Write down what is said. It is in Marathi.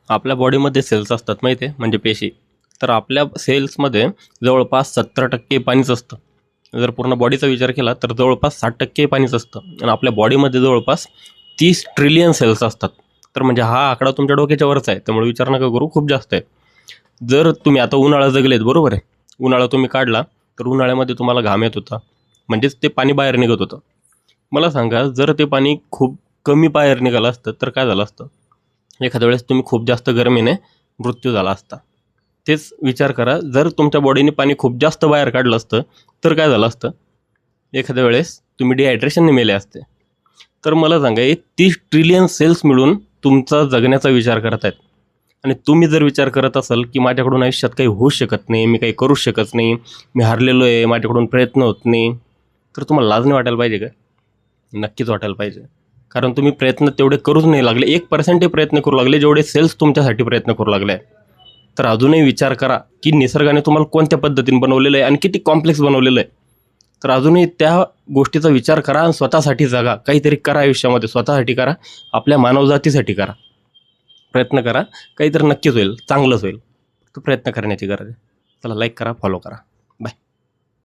आपल्या बॉडीमध्ये सेल्स असतात माहिती आहे, म्हणजे पेशी. तर आपल्या सेल्समध्ये जवळपास 70% पाणीच असतं. जर पूर्ण बॉडीचा विचार केला तर जवळपास 60% पाणीच असतं. आणि आपल्या बॉडीमध्ये जवळपास 30 ट्रिलियन सेल्स असतात. तर म्हणजे हा आकडा तुमच्या डोक्याच्या वरच आहे, त्यामुळे विचार नका करू, खूप जास्त आहे. जर तुम्ही आता उन्हाळा जगलेत, बरोबर आहे, उन्हाळा तुम्ही काढला तर उन्हाळ्यामध्ये तुम्हाला घाम येत होता, म्हणजेच ते पाणी बाहेर निघत होतं. मला सांगा, जर ते पाणी खूप कमी बाहेर निघालं असतं तर काय झालं असतं? एखाद्या वेळेस तुम्ही खूप जास्त गरमीने मृत्यू झाला असता. तेच विचार करा, जर तुमच्या बॉडीने पाणी खूप जास्त बाहेर काढलं असतं तर काय झालं असतं? एखाद्या वेळेस तुम्ही डिहायड्रेशनने मेले असते. तर मला सांगा, हे 30 ट्रिलियन सेल्स मिळून तुमचा जगण्याचा विचार करत आहेत. आणि तुम्ही जर विचार करत असाल की माझ्याकडून आयुष्यात काही होऊ शकत नाही, मी काही करू शकत नाही, मी हारलेलो आहे, माझ्याकडून प्रयत्न होत नाही, तर तुम्हाला लाज नाही वाटायला पाहिजे का? नक्कीच वाटायला पाहिजे. कारण तुम्ही प्रयत्न तेवढे करूच नाही लागले, 1% प्रयत्न करू लागले जेवढे सेल्स तुमच्यासाठी प्रयत्न करू लागले. तर अजूनही विचार करा की निसर्गाने तुम्हाला कोणत्या पद्धतीने बनवलेलं आहे आणि किती कॉम्प्लेक्स बनवलेलं आहे. तर अजूनही त्या गोष्टीचा विचार करा आणि स्वतःसाठी जगा, काहीतरी करा आयुष्यामध्ये, स्वतःसाठी करा, आपल्या मानवजातीसाठी करा, प्रयत्न करा. काहीतरी नक्कीच होईल, चांगलंच होईल. तो प्रयत्न करण्याची गरज आहे. चला, लाईक करा, फॉलो करा.